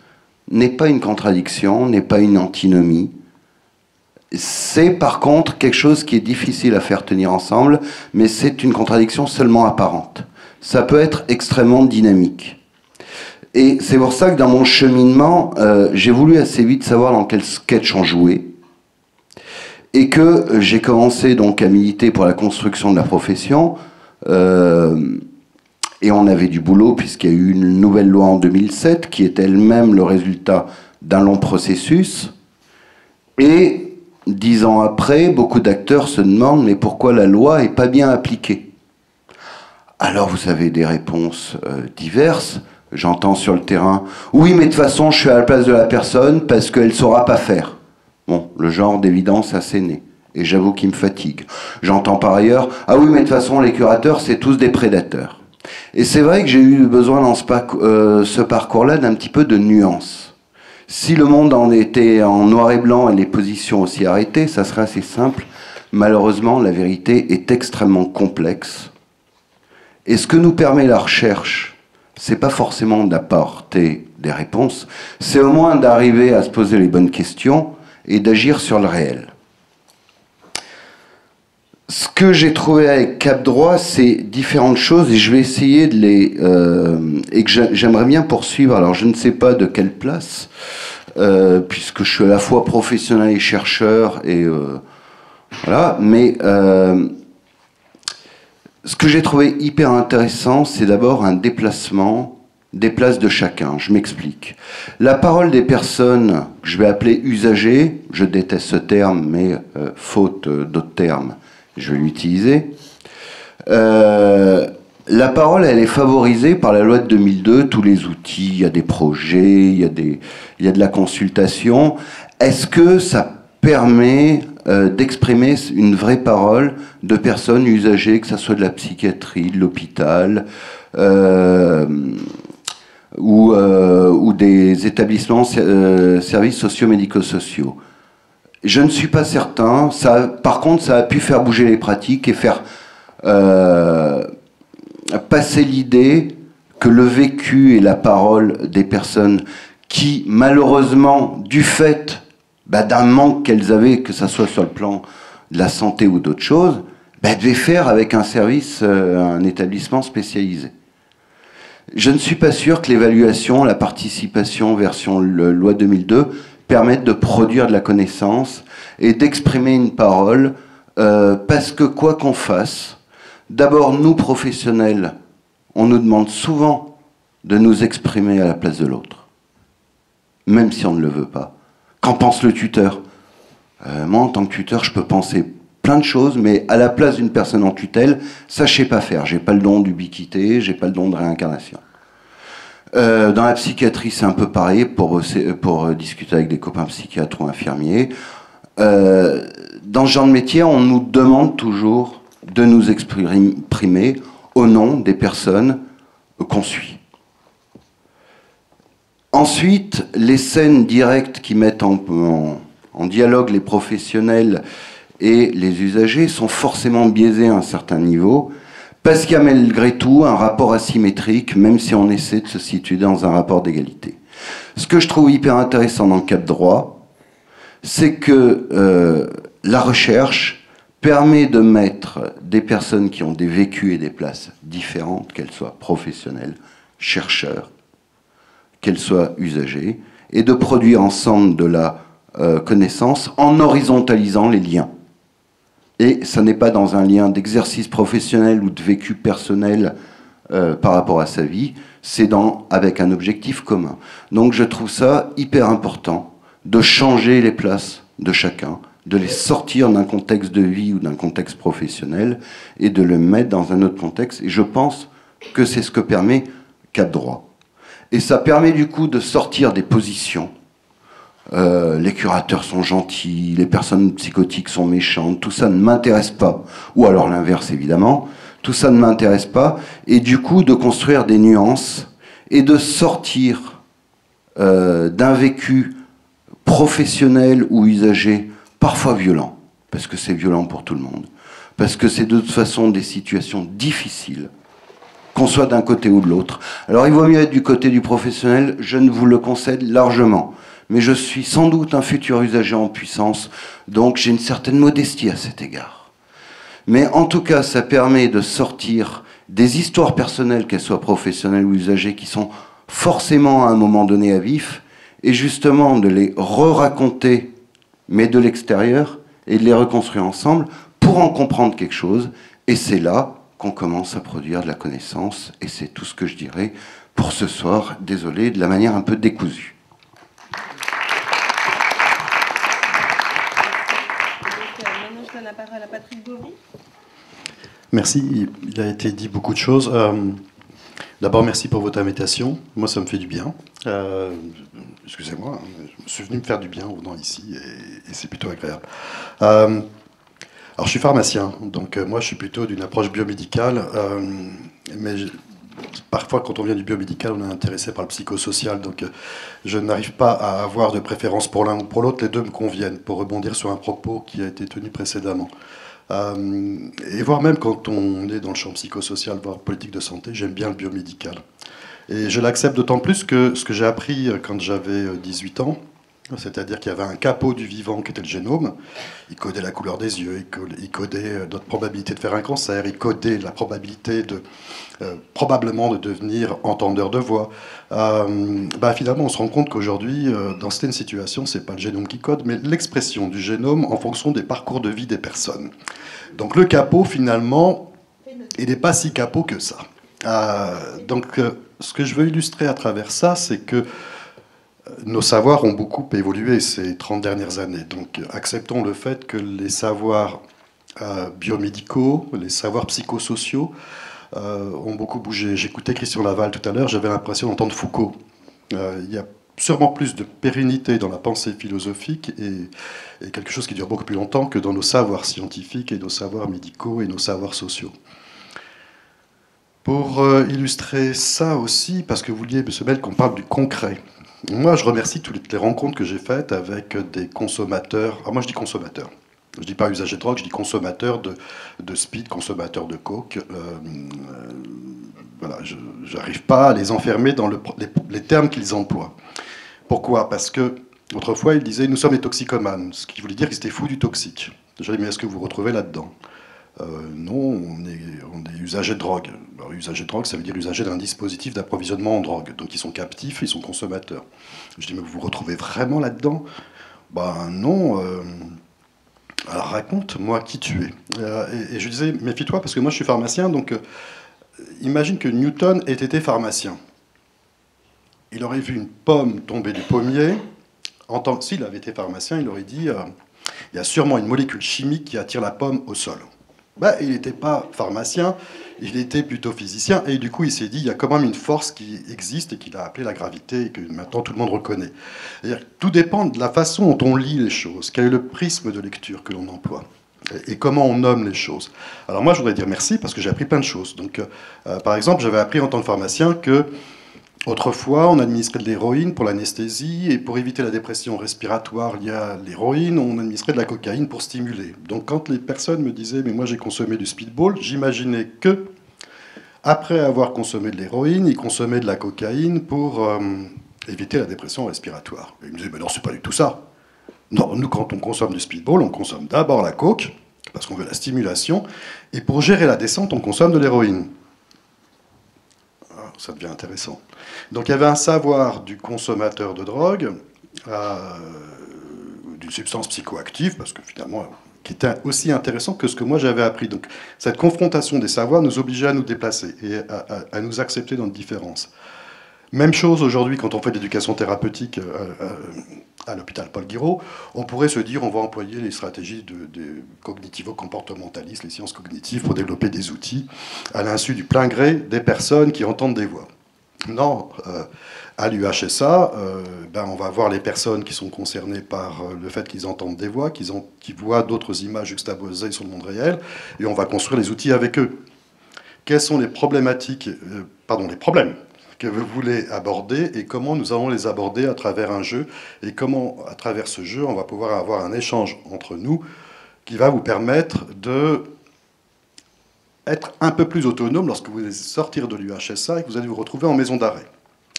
n'est pas une contradiction, n'est pas une antinomie. C'est par contre quelque chose qui est difficile à faire tenir ensemble, mais c'est une contradiction seulement apparente. Ça peut être extrêmement dynamique. Et c'est pour ça que dans mon cheminement, j'ai voulu assez vite savoir dans quel sketch on jouait. Et que j'ai commencé donc à militer pour la construction de la profession. Et on avait du boulot puisqu'il y a eu une nouvelle loi en 2007 qui est elle-même le résultat d'un long processus. Et 10 ans après, beaucoup d'acteurs se demandent mais pourquoi la loi n'est pas bien appliquée? Alors vous avez des réponses diverses. J'entends sur le terrain « Oui, mais de toute façon, je suis à la place de la personne parce qu'elle ne saura pas faire. » Bon, le genre d'évidence assez né. Et j'avoue qu'il me fatigue. J'entends par ailleurs « Ah oui, mais de toute façon, les curateurs, c'est tous des prédateurs. » Et c'est vrai que j'ai eu besoin dans ce parcours-là d'un petit peu de nuance. Si le monde en était en noir et blanc et les positions aussi arrêtées, ça serait assez simple. Malheureusement, la vérité est extrêmement complexe. Et ce que nous permet la recherche, c'est pas forcément d'apporter des réponses, c'est au moins d'arriver à se poser les bonnes questions et d'agir sur le réel. Ce que j'ai trouvé avec Cap Droit, c'est différentes choses et je vais essayer de les... et que j'aimerais bien poursuivre. Alors je ne sais pas de quelle place, puisque je suis à la fois professionnel et chercheur, et voilà, mais... ce que j'ai trouvé hyper intéressant, c'est d'abord un déplacement des places de chacun. Je m'explique. La parole des personnes que je vais appeler usagers, je déteste ce terme, mais faute d'autres termes, je vais l'utiliser. La parole, elle est favorisée par la loi de 2002, tous les outils, il y a des projets, il y a de la consultation. Est-ce que ça permet d'exprimer une vraie parole de personnes usagées, que ce soit de la psychiatrie, de l'hôpital, ou des établissements services socio-médico-sociaux? Je ne suis pas certain. Par contre, ça a pu faire bouger les pratiques et faire passer l'idée que le vécu et la parole des personnes qui, malheureusement, du fait d'un manque qu'elles avaient, que ce soit sur le plan de la santé ou d'autres choses, devaient faire avec un service, un établissement spécialisé. Je ne suis pas sûr que l'évaluation, la participation version loi 2002 permettent de produire de la connaissance et d'exprimer une parole, parce que quoi qu'on fasse, d'abord nous professionnels, on nous demande souvent de nous exprimer à la place de l'autre, même si on ne le veut pas. Qu'en pense le tuteur? Moi, en tant que tuteur, je peux penser plein de choses, mais à la place d'une personne en tutelle, ça, je sais pas faire. J'ai pas le don d'ubiquité, j'ai pas le don de réincarnation. Dans la psychiatrie, c'est un peu pareil, pour discuter avec des copains psychiatres ou infirmiers. Dans ce genre de métier, on nous demande toujours de nous exprimer au nom des personnes qu'on suit. Ensuite, les scènes directes qui mettent en dialogue les professionnels et les usagers sont forcément biaisées à un certain niveau, parce qu'il y a malgré tout un rapport asymétrique, même si on essaie de se situer dans un rapport d'égalité. Ce que je trouve hyper intéressant dans le Cap Droit, c'est que la recherche permet de mettre des personnes qui ont des vécus et des places différentes, qu'elles soient professionnelles, chercheurs, qu'elles soient usagers, et de produire ensemble de la connaissance en horizontalisant les liens. Et ça n'est pas dans un lien d'exercice professionnel ou de vécu personnel par rapport à sa vie, c'est avec un objectif commun. Donc je trouve ça hyper important de changer les places de chacun, de les sortir d'un contexte de vie ou d'un contexte professionnel et de le mettre dans un autre contexte. Et je pense que c'est ce que permet Cap Droit. Et ça permet du coup de sortir des positions. Les curateurs sont gentils, les personnes psychotiques sont méchantes, tout ça ne m'intéresse pas. Ou alors l'inverse évidemment, tout ça ne m'intéresse pas. Et du coup de construire des nuances et de sortir d'un vécu professionnel ou usager parfois violent. parce que c'est violent pour tout le monde, parce que c'est de toute façon des situations difficiles, qu'on soit d'un côté ou de l'autre. Alors il vaut mieux être du côté du professionnel, je ne vous le concède largement, mais je suis sans doute un futur usager en puissance, donc j'ai une certaine modestie à cet égard. Mais en tout cas, ça permet de sortir des histoires personnelles, qu'elles soient professionnelles ou usagers, qui sont forcément à un moment donné à vif, et justement de les re-raconter, mais de l'extérieur, et de les reconstruire ensemble pour en comprendre quelque chose. Et c'est là qu'on commence à produire de la connaissance. Et c'est tout ce que je dirais pour ce soir. Désolé de la manière un peu décousue. Maintenant, je donne la parole à Patrick Gauvry. Merci, il a été dit beaucoup de choses. D'abord, merci pour votre invitation. Moi, ça me fait du bien. Excusez-moi, je suis venu me faire du bien en venant ici et c'est plutôt agréable. Alors, je suis pharmacien, donc moi, je suis plutôt d'une approche biomédicale. Mais parfois, quand on vient du biomédical, on est intéressé par le psychosocial. Donc, je n'arrive pas à avoir de préférence pour l'un ou pour l'autre. Les deux me conviennent, pour rebondir sur un propos qui a été tenu précédemment. Et voire même quand on est dans le champ psychosocial, voire politique de santé, j'aime bien le biomédical. Et je l'accepte d'autant plus que ce que j'ai appris quand j'avais 18 ans, c'est-à-dire qu'il y avait un capot du vivant qui était le génome, il codait la couleur des yeux, il codait notre probabilité de faire un cancer, il codait la probabilité de probablement de devenir entendeur de voix. Finalement, on se rend compte qu'aujourd'hui, dans certaines situations, c'est pas le génome qui code, mais l'expression du génome en fonction des parcours de vie des personnes. Donc le capot, finalement, il n'est pas si capot que ça. Ce que je veux illustrer à travers ça, c'est que nos savoirs ont beaucoup évolué ces 30 dernières années. Donc acceptons le fait que les savoirs biomédicaux, les savoirs psychosociaux ont beaucoup bougé. J'écoutais Christian Laval tout à l'heure, j'avais l'impression d'entendre Foucault. Il y a sûrement plus de pérennité dans la pensée philosophique et quelque chose qui dure beaucoup plus longtemps que dans nos savoirs scientifiques et nos savoirs médicaux et nos savoirs sociaux. Pour illustrer ça aussi, parce que vous vouliez, M. Bell, qu'on parle du concret. Moi, je remercie toutes les rencontres que j'ai faites avec des consommateurs. Alors moi, je dis consommateurs. Je ne dis pas usagers de drogue, je dis consommateurs de speed, consommateurs de coke. Voilà, je n'arrive pas à les enfermer dans les termes qu'ils emploient. Pourquoi ? Parce que autrefois, ils disaient « nous sommes des toxicomanes », ce qui voulait dire qu'ils étaient fous du toxique. Je dis « mais est-ce que vous vous retrouvez là-dedans ?» Non, on est usager de drogue. Alors, usager de drogue, ça veut dire usager d'un dispositif d'approvisionnement en drogue. Donc ils sont captifs, ils sont consommateurs. Je dis, mais vous vous retrouvez vraiment là-dedans ? Ben non. Alors raconte-moi qui tu es. Et je disais, méfie-toi, parce que moi je suis pharmacien, donc imagine que Newton ait été pharmacien. Il aurait vu une pomme tomber du pommier. S'il avait été pharmacien, il aurait dit, il y a sûrement une molécule chimique qui attire la pomme au sol. Il n'était pas pharmacien, il était plutôt physicien, et du coup il s'est dit, il y a quand même une force qui existe et qu'il a appelée la gravité, et que maintenant tout le monde reconnaît. C'est-à-dire, tout dépend de la façon dont on lit les choses, quel est le prisme de lecture que l'on emploie, et comment on nomme les choses. Alors moi je voudrais dire merci, parce que j'ai appris plein de choses. Donc, par exemple, j'avais appris en tant que pharmacien que autrefois, on administrait de l'héroïne pour l'anesthésie, et pour éviter la dépression respiratoire liée à l'héroïne, on administrait de la cocaïne pour stimuler. Donc quand les personnes me disaient « mais moi j'ai consommé du speedball », j'imaginais que, après avoir consommé de l'héroïne, ils consommaient de la cocaïne pour éviter la dépression respiratoire. Et ils me disaient « mais non, c'est pas du tout ça. Non, nous quand on consomme du speedball, on consomme d'abord la coke, parce qu'on veut la stimulation, et pour gérer la descente, on consomme de l'héroïne. » Ça devient intéressant. Donc il y avait un savoir du consommateur de drogue, d'une substance psychoactive, parce que finalement, qui était aussi intéressant que ce que moi j'avais appris. Donc cette confrontation des savoirs nous obligeait à nous déplacer et à nous accepter dans nos différences. Même chose aujourd'hui quand on fait de l'éducation thérapeutique à l'hôpital Paul Guiraud, on pourrait se dire on va employer les stratégies de cognitivo-comportementalistes, les sciences cognitives, pour développer des outils à l'insu du plein gré des personnes qui entendent des voix. Non, à l'UHSA, on va voir les personnes qui sont concernées par le fait qu'ils entendent des voix, qui voient d'autres images juxtaposées sur le monde réel, et on va construire les outils avec eux. Quelles sont les problématiques, les problèmes que vous voulez aborder et comment nous allons les aborder à travers un jeu et comment, à travers ce jeu, on va pouvoir avoir un échange entre nous qui va vous permettre de être un peu plus autonome lorsque vous allez sortir de l'UHSA et que vous allez vous retrouver en maison d'arrêt.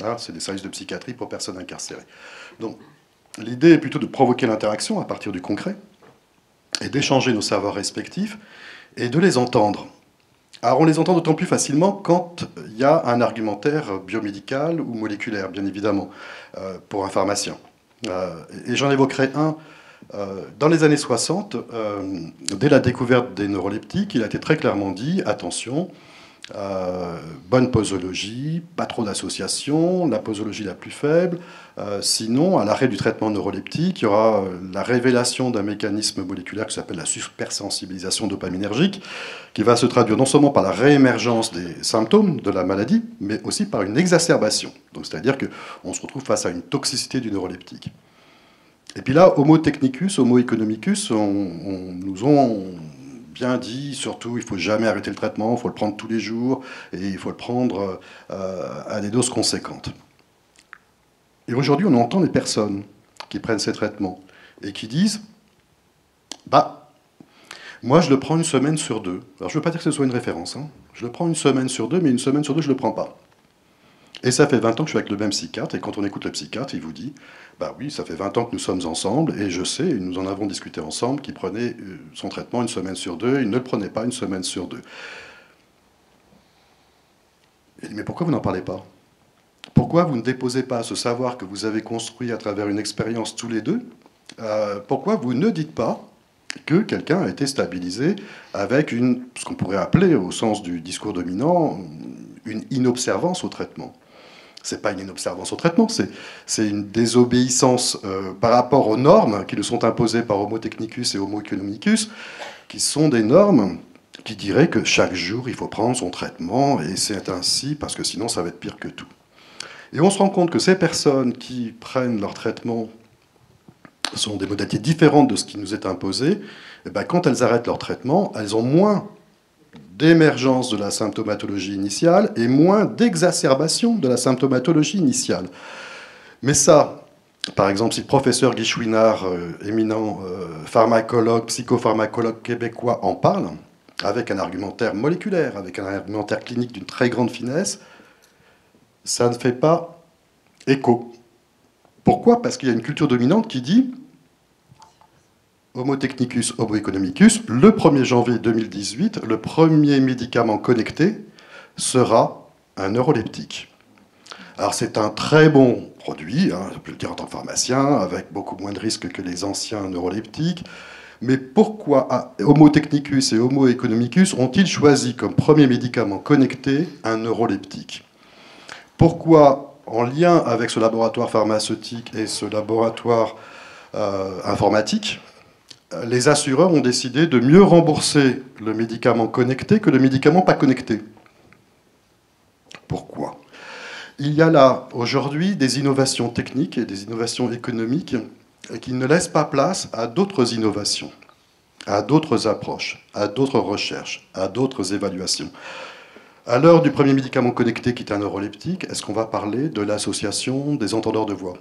Hein, c'est des services de psychiatrie pour personnes incarcérées. Donc, l'idée est plutôt de provoquer l'interaction à partir du concret et d'échanger nos savoirs respectifs et de les entendre. Alors, on les entend d'autant plus facilement quand il y a un argumentaire biomédical ou moléculaire, bien évidemment, pour un pharmacien. Et j'en évoquerai un. Dans les années 60, dès la découverte des neuroleptiques, il a été très clairement dit, attention, bonne posologie, pas trop d'associations, la posologie la plus faible, sinon, à l'arrêt du traitement neuroleptique, il y aura la révélation d'un mécanisme moléculaire qui s'appelle la supersensibilisation dopaminergique, qui va se traduire non seulement par la réémergence des symptômes de la maladie, mais aussi par une exacerbation. Donc, c'est-à-dire qu'on se retrouve face à une toxicité du neuroleptique. Et puis là, Homo technicus, Homo economicus, nous ont bien dit, surtout, il ne faut jamais arrêter le traitement, il faut le prendre tous les jours, et il faut le prendre à des doses conséquentes. Et aujourd'hui, on entend des personnes qui prennent ces traitements et qui disent « Bah, moi, je le prends une semaine sur 2. » Alors, je ne veux pas dire que ce soit une référence. Hein. Je le prends une semaine sur 2, mais une semaine sur 2, je ne le prends pas. Et ça fait 20 ans que je suis avec le même psychiatre, et quand on écoute le psychiatre, il vous dit « Bah oui, ça fait 20 ans que nous sommes ensemble, et je sais, et nous en avons discuté ensemble, qu'il prenait son traitement une semaine sur 2, il ne le prenait pas une semaine sur 2. » Il dit « Mais pourquoi vous n'en parlez pas ? Pourquoi vous ne déposez pas ce savoir que vous avez construit à travers une expérience tous les deux ? Pourquoi vous ne dites pas que quelqu'un a été stabilisé avec ce qu'on pourrait appeler, au sens du discours dominant, une inobservance au traitement ? C'est pas une inobservance au traitement, c'est une désobéissance par rapport aux normes qui nous sont imposées par Homo technicus et Homo economicus, qui sont des normes qui diraient que chaque jour, il faut prendre son traitement, et c'est ainsi, parce que sinon, ça va être pire que tout. Et on se rend compte que ces personnes qui prennent leur traitement sont des modalités différentes de ce qui nous est imposé. Et bien, quand elles arrêtent leur traitement, elles ont moins d'émergence de la symptomatologie initiale et moins d'exacerbation de la symptomatologie initiale. Mais ça, par exemple, si le professeur Guy Chouinard, éminent pharmacologue, psychopharmacologue québécois, en parle, avec un argumentaire moléculaire, avec un argumentaire clinique d'une très grande finesse, ça ne fait pas écho. Pourquoi ? Parce qu'il y a une culture dominante qui dit Homo technicus, Homo economicus, le 1er janvier 2018, le premier médicament connecté sera un neuroleptique. Alors c'est un très bon produit, hein, je peux le dire en tant que pharmacien, avec beaucoup moins de risques que les anciens neuroleptiques. Mais pourquoi Homo technicus et Homo economicus ont-ils choisi comme premier médicament connecté un neuroleptique ? Pourquoi, en lien avec ce laboratoire pharmaceutique et ce laboratoire informatique, les assureurs ont décidé de mieux rembourser le médicament connecté que le médicament pas connecté? Pourquoi? Il y a là, aujourd'hui, des innovations techniques et des innovations économiques qui ne laissent pas place à d'autres innovations, à d'autres approches, à d'autres recherches, à d'autres évaluations. À l'heure du premier médicament connecté qui est un neuroleptique, est-ce qu'on va parler de l'association des entendeurs de voix?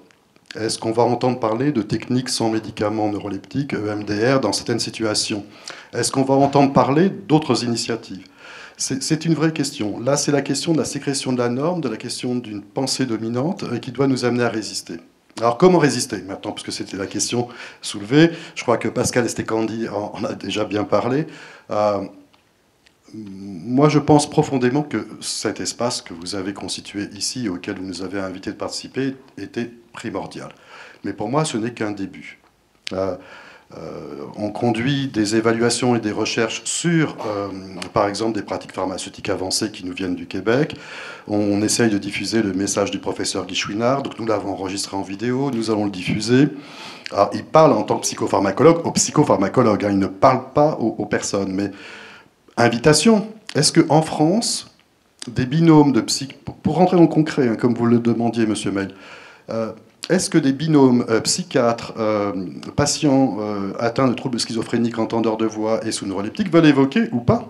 Est-ce qu'on va entendre parler de techniques sans médicaments neuroleptiques, EMDR, dans certaines situations? Est-ce qu'on va entendre parler d'autres initiatives? C'est une vraie question. Là, c'est la question de la sécrétion de la norme, de la question d'une pensée dominante qui doit nous amener à résister. Alors, comment résister maintenant, puisque c'était la question soulevée? Je crois que Pascal Estécandi en a déjà bien parlé. Moi, je pense profondément que cet espace que vous avez constitué ici, auquel vous nous avez invités de participer, était primordial. Mais pour moi, ce n'est qu'un début. On conduit des évaluations et des recherches sur, par exemple, des pratiques pharmaceutiques avancées qui nous viennent du Québec. On essaye de diffuser le message du professeur Guy Chouinard, donc nous l'avons enregistré en vidéo, nous allons le diffuser. Alors, il parle en tant que psychopharmacologue aux psychopharmacologues, hein, il ne parle pas aux personnes, mais invitation. Est-ce qu'en France, des binômes de pour rentrer dans le concret, hein, comme vous le demandiez, monsieur Meil, est-ce que des binômes psychiatres, patients atteints de troubles schizophréniques, entendeurs de voix et sous neuroleptiques veulent évoquer ou pas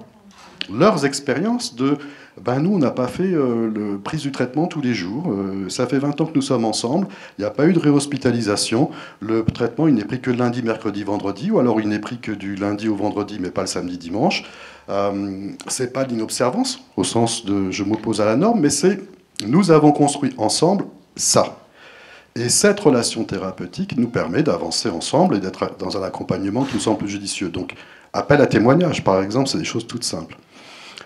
leurs expériences de ben nous, on n'a pas fait le prise du traitement tous les jours. Ça fait 20 ans que nous sommes ensemble. Il n'y a pas eu de réhospitalisation. Le traitement, il n'est pris que le lundi, mercredi, vendredi, ou alors il n'est pris que du lundi au vendredi, mais pas le samedi, dimanche. C'est pas de l'inobservance, au sens de je m'oppose à la norme, mais c'est nous avons construit ensemble ça. Et cette relation thérapeutique nous permet d'avancer ensemble et d'être dans un accompagnement qui nous semble plus judicieux. Donc, appel à témoignage, par exemple, c'est des choses toutes simples.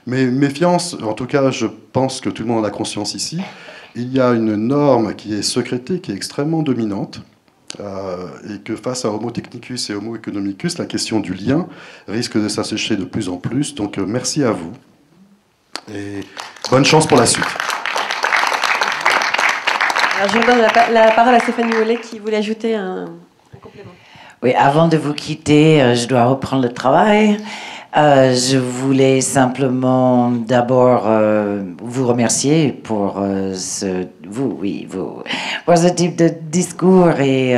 Mais méfiance, en tout cas, je pense que tout le monde en a conscience ici, il y a une norme qui est secrétée, qui est extrêmement dominante, et que face à Homo technicus et Homo economicus, la question du lien risque de s'assécher de plus en plus. Donc, merci à vous, et bonne chance pour la suite. Alors, je redonne la parole à Stéphanie Mollet qui voulait ajouter un complément. Oui, avant de vous quitter, je dois reprendre le travail. Je voulais simplement d'abord vous remercier pour pour ce type de discours et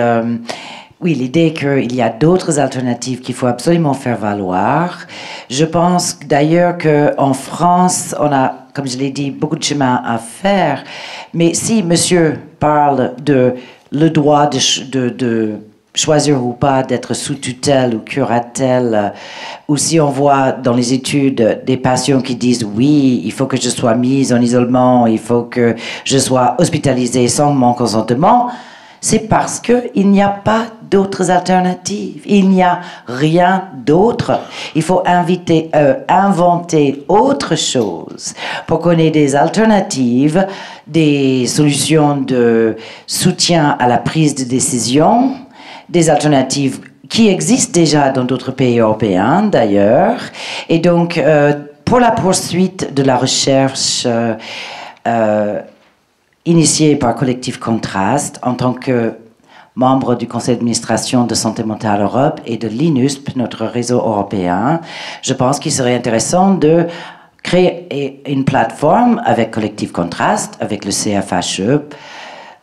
oui, l'idée qu'il y a d'autres alternatives qu'il faut absolument faire valoir. Je pense d'ailleurs qu'en France, on a, comme je l'ai dit, beaucoup de chemin à faire. Mais si monsieur parle de le droit de choisir ou pas d'être sous tutelle ou curatelle, ou si on voit dans les études des patients qui disent oui, il faut que je sois mise en isolement, il faut que je sois hospitalisée sans mon consentement, c'est parce qu'il n'y a pas d'autres alternatives. Il n'y a rien d'autre. Il faut inventer autre chose pour qu'on ait des alternatives, des solutions de soutien à la prise de décision, des alternatives qui existent déjà dans d'autres pays européens d'ailleurs. Et donc, pour la poursuite de la recherche initiée par Collectif Contraste, en tant que membre du conseil d'administration de Santé Mentale Europe et de l'INUSP, notre réseau européen, je pense qu'il serait intéressant de créer une plateforme avec Collectif Contraste, avec le CFHE,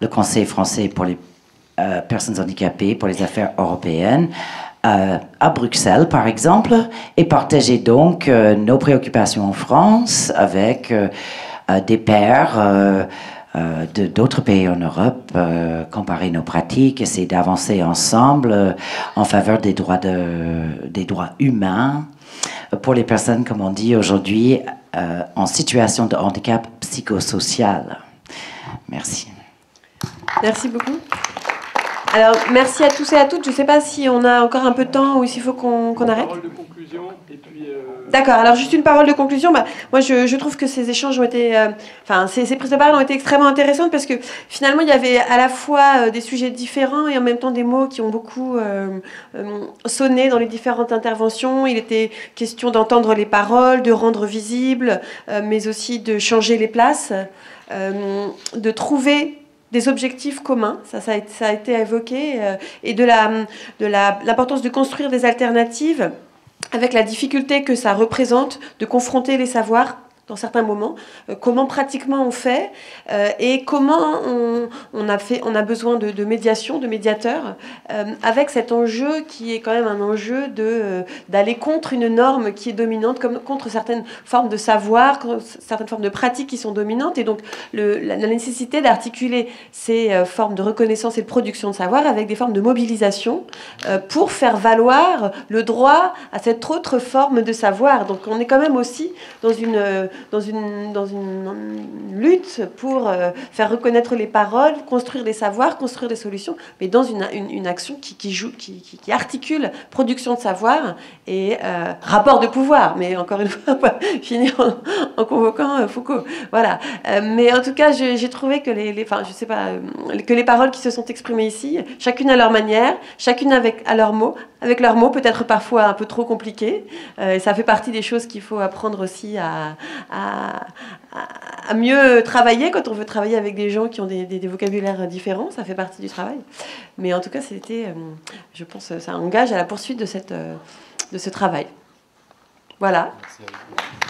le Conseil français pour les personnes handicapées pour les affaires européennes, à Bruxelles, par exemple, et partager donc nos préoccupations en France avec des pairs d'autres pays en Europe, comparer nos pratiques, essayer d'avancer ensemble en faveur des droits humains pour les personnes, comme on dit aujourd'hui, en situation de handicap psychosocial. Merci. Merci beaucoup. Alors, merci à tous et à toutes. Je ne sais pas si on a encore un peu de temps ou s'il faut qu'on arrête. Parole de conclusion et puis. D'accord. Alors, juste une parole de conclusion. Moi, je trouve que ces échanges ont été, ces prises de parole ont été extrêmement intéressantes parce que finalement, il y avait à la fois des sujets différents et en même temps des mots qui ont beaucoup sonné dans les différentes interventions. Il était question d'entendre les paroles, de rendre visibles, mais aussi de changer les places, de trouver des objectifs communs, ça a été évoqué, et de l'importance de construire des alternatives avec la difficulté que ça représente de confronter les savoirs dans certains moments, comment pratiquement on fait et comment on a besoin de médiation, de médiateurs, avec cet enjeu qui est quand même un enjeu d'aller contre une norme qui est dominante, comme contre certaines formes de savoir, certaines formes de pratiques qui sont dominantes, et donc la nécessité d'articuler ces formes de reconnaissance et de production de savoir avec des formes de mobilisation pour faire valoir le droit à cette autre forme de savoir. Donc on est quand même aussi dans une lutte pour faire reconnaître les paroles, construire des savoirs, construire des solutions, mais dans une action qui articule production de savoir et rapport de pouvoir. Mais encore une fois, finir en convoquant Foucault. Voilà. Mais en tout cas, j'ai trouvé que que les paroles qui se sont exprimées ici, chacune à leur manière, chacune avec leurs mots, peut-être parfois un peu trop compliqués. Et ça fait partie des choses qu'il faut apprendre aussi à mieux travailler quand on veut travailler avec des gens qui ont des vocabulaires différents. Ça fait partie du travail. Mais en tout cas, je pense, ça engage à la poursuite de ce travail. Voilà. Merci à vous.